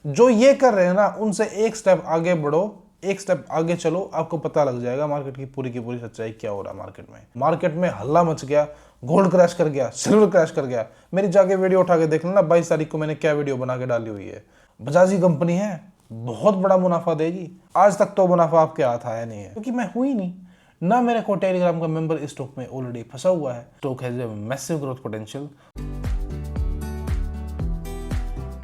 जो ये कर रहे हैं ना, उनसे एक स्टेप आगे बढ़ो, एक स्टेप आगे चलो, आपको पता लग जाएगा मार्केट की पूरी सच्चाई क्या हो रहा है। मार्केट में हल्ला मच गया, गोल्ड क्रैश कर गया, सिल्वर क्रैश कर गया। मेरी जाके वीडियो उठा के देख लेना, 22 तारीख को मैंने क्या वीडियो बना के डाली हुई है। बजाज की कंपनी है, बहुत बड़ा मुनाफा देगी। आज तक तो मुनाफा आपके हाथ आया नहीं है, क्योंकि मैं हुई नहीं ना, मेरे को टेलीग्राम का मेंबर इस स्टॉक में ऑलरेडी फंसा हुआ है। Stock has a massive growth potential.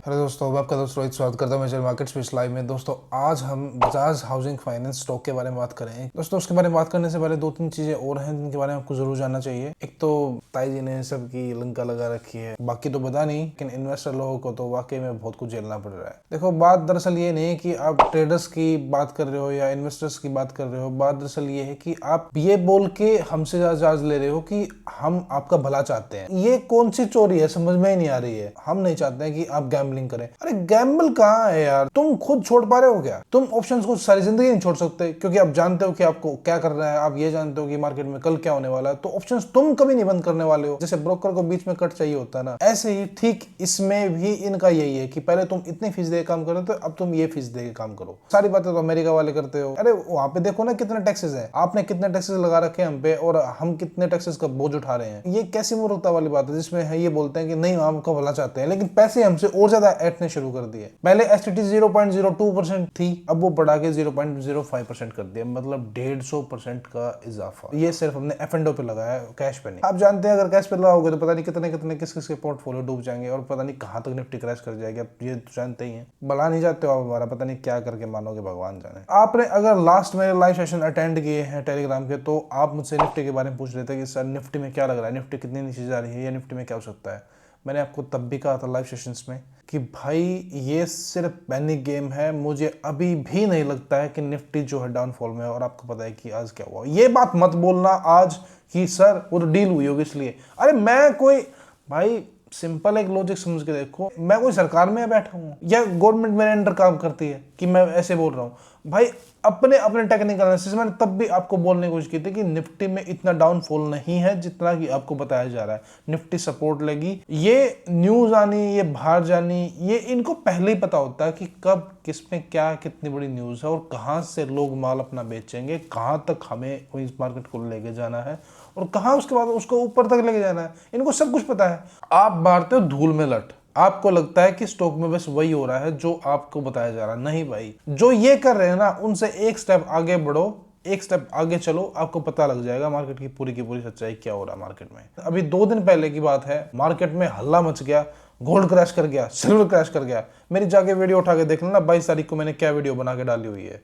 Hello दोस्तों, मैं आपका दोस्त रोहित स्वागत करता हूं मेजर मार्केट स्पेस लाइव में। दोस्तों आज हम बजाज हाउसिंग फाइनेंस स्टॉक के बारे में बात करें। दोस्तों उसके बारे में बात करने से पहले दो तीन चीजें और हैं जिनके बारे में आपको जरूर जानना चाहिए। एक तो ताई जी ने सबकी लंका लगा रखी है, बाकी तो पता नहीं, लेकिन इन्वेस्टर लोगों को तो वाकई में बहुत कुछ झेलना पड़ रहा है। देखो, बात दरअसल ये नहीं है कि आप ट्रेडर्स की बात कर रहे हो या इन्वेस्टर्स की बात कर रहे हो। बात दरअसल ये है कि आप ये बोल के हमसे चार्ज ले रहे हो कि हम आपका भला चाहते हैं। ये कौन सी चोरी है, समझ में ही नहीं आ रही है। हम नहीं चाहते हैं कि आप गैम्बलिंग करें। अरे गैम्बल कहाँ है यार, तुम खुद छोड़ पा रहे हो क्या? तुम ऑप्शंस को सारी जिंदगी नहीं छोड़ सकते, क्योंकि आप जानते हो कि आपको क्या करना है। आप ये जानते हो कि मार्केट में कल क्या होने वाला है, तो ऑप्शंस तुम कभी नहीं बंद करने वाले हो। जैसे ब्रोकर को बीच में कट चाहिए होता है ना, ऐसे ही ठीक इसमें भी इनका यही है कि पहले तुम इतनी फीस दे काम करो, तो अब तुम ये फीस दे काम करो। सारी बातें तो अमेरिका वाले करते हो। अरे वहां पे देखो ना कितने टैक्सेस है, आपने कितने टैक्सेस लगा रखे हैं हम पे, और हम कितने टैक्सेस का बोझ उठा रहे हैं। ये कैसी मूर्खता वाली बात है, जिसमें है ये बोलते हैं कि नहीं हम आपका भला चाहते हैं, लेकिन पैसे हमसे और ज्यादा ऐंठने शुरू कर दिए। पहले एसटीटी 0.02% थी, अब वो बढ़ा के 0.05% कर दिया, मतलब 150% का इजाफा। ये सिर्फ हमने एफ&ओ पे लगाया, कैश पे नहीं। आप जानते हैं अगर कैश पे लगाओगे तो पता नहीं कितने कितने किस किस के पोर्टफोलियो डूब जाएंगे, और पता नहीं कहां तक निफ्टी क्रैश कर जाएगी। आप ये तो जानते ही हैं, बला नहीं जाते हो आप हमारा, पता नहीं क्या करके मानोगे, भगवान जाने। आपने अगर लास्ट मेरे लाइव सेशन अटेंड किए हैं टेलीग्राम के, तो आप मुझसे निफ्टी के बारे में पूछ रहे थे कि सर निफ्टी में क्या लग रहा है, निफ्टी कितनी नीचे जा रही है, या निफ्टी में क्या हो सकता है। मैंने आपको तब भी कहा था लाइव सेशंस में कि भाई ये सिर्फ पैनिक गेम है। मुझे अभी भी नहीं लगता है कि निफ्टी जो है डाउनफॉल में है, और आपको पता है कि आज क्या हुआ। ये बात मत बोलना आज कि सर वो तो डील हुई होगी इसलिए। अरे मैं कोई, भाई सिंपल एक लॉजिक समझ के देखो, मैं कोई सरकार में बैठा हूँ या गवर्नमेंट मेरे अंडर काम करती है कि मैं ऐसे बोल रहा हूँ। भाई अपने अपने टेक्निकल एनालिसिस, मैंने तब भी आपको बोलने की कोशिश की थी कि निफ्टी में इतना डाउनफॉल नहीं है जितना कि आपको बताया जा रहा है। निफ्टी सपोर्ट लेगी। ये न्यूज आनी, ये बाहर जानी, ये इनको पहले ही पता होता है कि कब किस में क्या कितनी बड़ी न्यूज है, और कहां से लोग माल अपना बेचेंगे, कहां तक हमें इस मार्केट को लेके जाना है, और कहां उसके बाद उसको ऊपर तक लेके जाना है। इनको सब कुछ पता है। आप मारते हो धूल में लट, आपको लगता है कि स्टॉक में बस वही हो रहा है जो आपको बताया जा रहा है। नहीं भाई, जो ये कर रहे हैं ना, उनसे एक स्टेप आगे बढ़ो, एक स्टेप आगे चलो, आपको पता लग जाएगा मार्केट की पूरी सच्चाई क्या हो रहा है मार्केट में। अभी 2 दिन पहले की बात है, मार्केट में हल्ला मच गया, गोल्ड क्रैश कर गया, सिल्वर क्रैश कर गया। मेरी जाके वीडियो उठा के देख लेना, 22 तारीख को मैंने क्या वीडियो बना के डाली हुई है।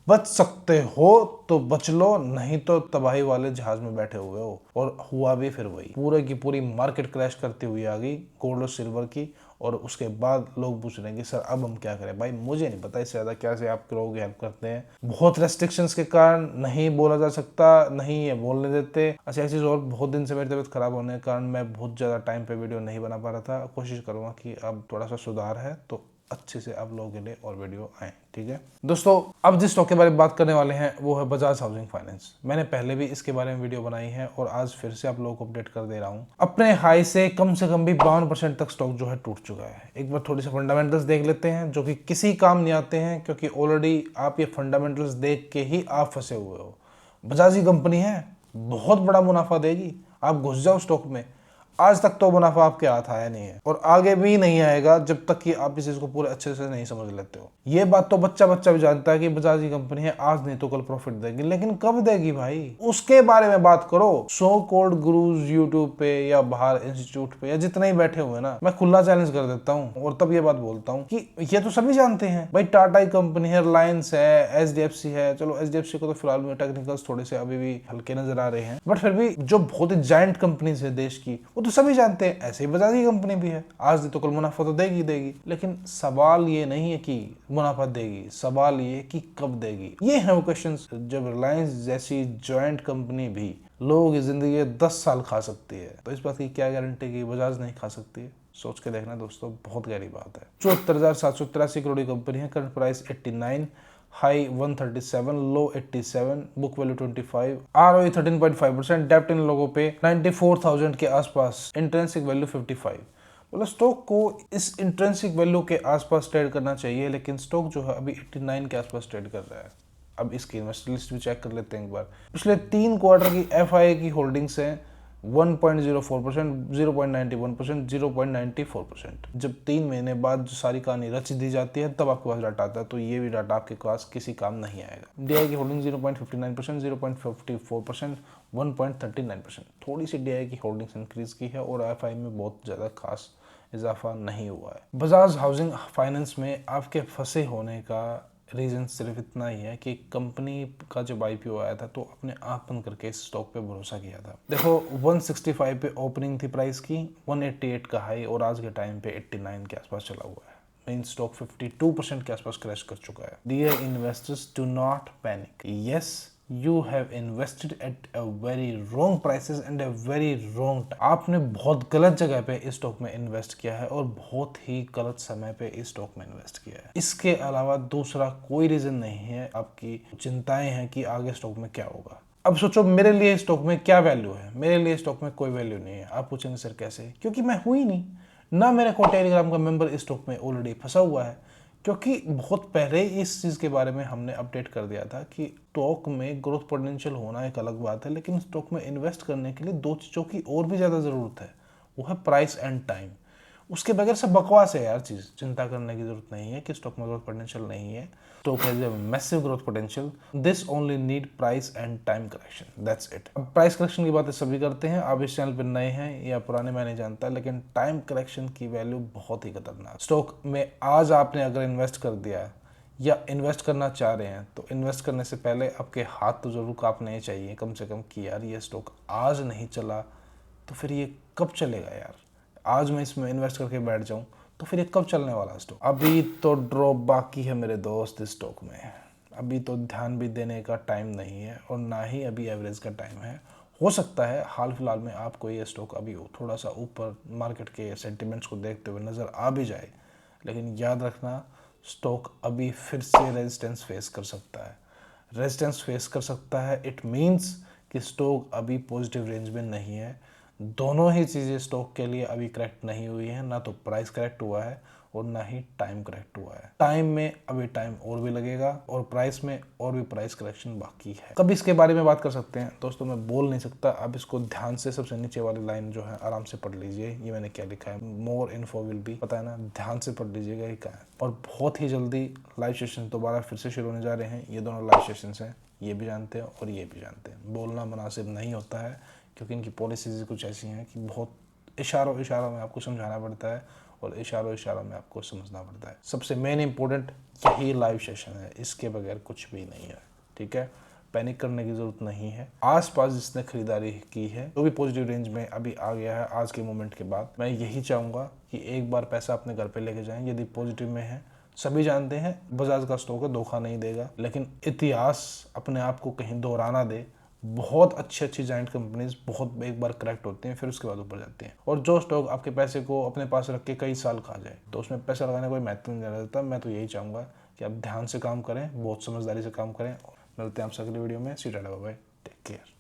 बच सकते हो तो बच लो, नहीं तो तबाही वाले जहाज में बैठे हुए हो। और हुआ भी फिर वही, पूरे की पूरी मार्केट क्रैश करती हुई आ गई गोल्ड और सिल्वर की। और उसके बाद लोग पूछ रहे हैं कि सर अब हम क्या करें। भाई मुझे नहीं पता इससे ज़्यादा क्या से आप लोग हेल्प करते हैं। बहुत रेस्ट्रिक्शंस के कारण नहीं बोला जा सकता, नहीं ये बोलने देते। अच्छा एक चीज़ और, बहुत दिन से मेरी तबीयत खराब होने के कारण मैं बहुत ज़्यादा टाइम पे वीडियो नहीं बना पा रहा था। कोशिश करूँगा कि अब थोड़ा सा सुधार है तो अच्छे से आप लोगों के लिए और वीडियो आए, ठीक है दोस्तों। अब जिस स्टॉक के बारे में बात करने वाले हैं वो है बजाज हाउसिंग फाइनेंस। मैंने पहले भी इसके बारे में वीडियो बनाई है, और आज फिर से आप लोगों को अपडेट कर दे रहा हूं। अपने हाई से कम भी 52% तक स्टॉक जो है टूट चुका है। एक बार थोड़ी सी फंडामेंटल्स देख लेते हैं, जो कि किसी काम नहीं आते हैं, क्योंकि ऑलरेडी आप ये फंडामेंटल्स देख के ही आप फंसे हुए हो। बजाज की कंपनी है, बहुत बड़ा मुनाफा देगी, आप घुस जाओ स्टॉक में। आज तक तो मुनाफा आपके हाथ आया नहीं है, और आगे भी नहीं आएगा जब तक कि आप इस चीज को पूरे अच्छे से नहीं समझ लेते हो। ये बात तो बच्चा भी जानता है कि बजाज की कंपनी है, आज नहीं तो कल प्रॉफिट देगी, लेकिन कब देगी भाई, उसके बारे में बात करो। सो कॉल्ड गुरुज यूट्यूब पे या बाहर इंस्टीट्यूट पे या जितने ही बैठे हुए ना, मैं खुला चैलेंज कर देता हूँ, और तब ये बात बोलता हूँ कि ये तो सभी जानते हैं भाई। टाटा की कंपनी है, रिलायंस है, एचडीएफसी है। चलो एचडीएफसी को तो फिलहाल में टेक्निकल्स थोड़े से अभी भी हल्के नजर आ रहे हैं, बट फिर भी जो बहुत ही जायंट कंपनीज है देश की, वो तो सभी जानते हैं। ऐसे ही बजाज की कंपनी भी है, आज नहीं तो कल मुनाफा तो देगी। लेकिन सवाल ये नहीं है कि मुनाफा देगी, सवाल ये कि कब देगी। ये है वो क्वेश्चंस। जब रिलायंस जैसी जॉइंट कंपनी भी लोगों की जिंदगी 10 साल खा सकती है, तो इस बात की क्या गारंटी कि बजाज नहीं खा सकती है? सोच के देखना दोस्तों, बहुत गहरी बात है। 74,783 करोड़ की कंपनी है, करंट प्राइस 89, हाई 137, लो 87, बुक वैल्यू 25, आरओई 13.5%, डेप्ट इन लोगों पे 94,000 के आसपास, इंट्रिंसिक वैल्यू 55। मतलब स्टॉक को इस इंट्रिंसिक वैल्यू के आसपास ट्रेड करना चाहिए, लेकिन स्टॉक जो है अभी 89 के आसपास ट्रेड कर रहा है। अब इसकी इन्वेस्टर लिस्ट भी चेक कर लेते हैं एक बार। पिछले 3 क्वार्टर की एफआईए की होल्डिंग्स हैं 1.04%, 0.91%, 0.94%। जब 3 महीने बाद जो सारी कहानी रच दी जाती है तब आपके पास डाटा आता है, तो ये भी डाटा आपके पास किसी काम नहीं आएगा। डीआई की होल्डिंग 0.59%, 0.54%, 1.39%। थोड़ी सी डीआई की होल्डिंग्स इंक्रीज की है और एफआई में बहुत ज़्यादा खास इजाफा नहीं हुआ है। बजाज हाउसिंग फाइनेंस में आपके फंसे होने का रीज़न सिर्फ इतना ही है कि कंपनी का जब आईपीओ आया था तो अपने आँख बंद करके इस स्टॉक पे भरोसा किया था। देखो 165 पे ओपनिंग थी प्राइस की, 188 का हाई और आज के टाइम पे 89 के आसपास चला हुआ है। मेन स्टॉक 52% के आसपास क्रैश कर चुका है। Dear investors, do not panic. Yes, you have invested at a very wrong prices and a very wrong time. आपने बहुत गलत जगह पे इस स्टॉक में इन्वेस्ट किया है और बहुत ही गलत समय पे इस स्टॉक में इन्वेस्ट किया है। इसके अलावा दूसरा कोई रीजन नहीं है। आपकी चिंताएं हैं कि आगे स्टॉक में क्या होगा। अब सोचो मेरे लिए स्टॉक में क्या वैल्यू है। मेरे लिए स्टॉक में कोई वैल्यू नहीं है। आप पूछेंगे सर कैसे? क्योंकि मैं हूं ही नहीं ना, मेरे को टेलीग्राम का मेंबर इस स्टॉक में ऑलरेडी फंसा हुआ है। क्योंकि बहुत पहले इस चीज़ के बारे में हमने अपडेट कर दिया था कि स्टॉक में ग्रोथ पोटेंशियल होना एक अलग बात है, लेकिन स्टॉक में इन्वेस्ट करने के लिए 2 चीज़ों की और भी ज़्यादा ज़रूरत है, वो है प्राइस एंड टाइम। उसके बगैर सब बकवास है यार। चीज़ चिंता करने की जरूरत नहीं है कि स्टॉक में ग्रोथ पोटेंशियल नहीं है। Stock has a massive growth potential, this only need price and time correction, that's it. अब प्राइस करेक्शन की बातें सभी करते हैं, आप इस चैनल पर नए हैं या पुराने मैं नहीं जानता, लेकिन टाइम करेक्शन की वैल्यू बहुत ही खतरनाक। स्टॉक में आज आपने अगर इन्वेस्ट कर दिया या इन्वेस्ट करना चाह रहे हैं तो इन्वेस्ट करने से पहले आपके हाथ तो जरूर कांपने चाहिए कम से कम कि यार ये स्टॉक आज नहीं चला तो फिर ये कब चलेगा यार। आज मैं इसमें इन्वेस्ट करके बैठ जाऊं तो फिर ये कब चलने वाला स्टॉक। अभी तो ड्रॉप बाकी है मेरे दोस्त इस स्टॉक में। अभी तो ध्यान भी देने का टाइम नहीं है और ना ही अभी एवरेज का टाइम है। हो सकता है हाल फिलहाल में आपको ये स्टॉक अभी थोड़ा सा ऊपर मार्केट के सेंटिमेंट्स को देखते हुए नज़र आ भी जाए, लेकिन याद रखना स्टॉक अभी फिर से रेजिस्टेंस फेस कर सकता है। रेजिस्टेंस फेस कर सकता है इट मीन्स कि स्टॉक अभी पॉजिटिव रेंज में नहीं है। दोनों ही चीज़ें स्टॉक के लिए अभी करेक्ट नहीं हुई है, ना तो प्राइस करेक्ट हुआ है और ना ही टाइम करेक्ट हुआ है। टाइम में अभी टाइम और भी लगेगा और प्राइस में और भी प्राइस करेक्शन बाकी है। कब इसके बारे में बात कर सकते हैं दोस्तों, मैं बोल नहीं सकता। आप इसको ध्यान से सबसे नीचे वाली लाइन जो है आराम से पढ़ लीजिए। ये मैंने क्या लिखा है, मोर इन्फो विल बी, पता है ना, ध्यान से पढ़ लीजिएगा ये क्या है। और बहुत ही जल्दी लाइव सेशन दोबारा फिर से शुरू होने जा रहे हैं। ये दोनों लाइव सेशंस हैं, ये भी जानते हैं और ये भी जानते हैं। बोलना मुनासिब नहीं होता है क्योंकि इनकी पॉलिसीज कुछ ऐसी हैं कि बहुत इशारों में आपको समझाना पड़ता है और इशारों में आपको समझना पड़ता है। सबसे मेन इंपॉर्टेंट यही लाइव सेशन है, इसके बगैर कुछ भी नहीं है। ठीक है, पैनिक करने की ज़रूरत नहीं है। आसपास जिसने खरीदारी की है तो भी पॉजिटिव रेंज में अभी आ गया है आज के मोमेंट के बाद। मैं यही चाहूँगा कि एक बार पैसा अपने घर पे लेके जाएं यदि पॉजिटिव में है। सभी जानते हैं बजाज का स्टॉक है, धोखा नहीं देगा, लेकिन इतिहास अपने आप को कहीं दोहराना दे। बहुत अच्छी जाइंट कंपनीज बहुत एक बार करेक्ट होती हैं फिर उसके बाद ऊपर जाती हैं। और जो स्टॉक आपके पैसे को अपने पास रख के कई साल खा जाए तो उसमें पैसा लगाने का कोई महत्व नहीं रहता। मैं तो यही चाहूँगा कि आप ध्यान से काम करें, बहुत समझदारी से काम करें। मिलते हैं आपसे अगली वीडियो में। See tata, bye bye, take care.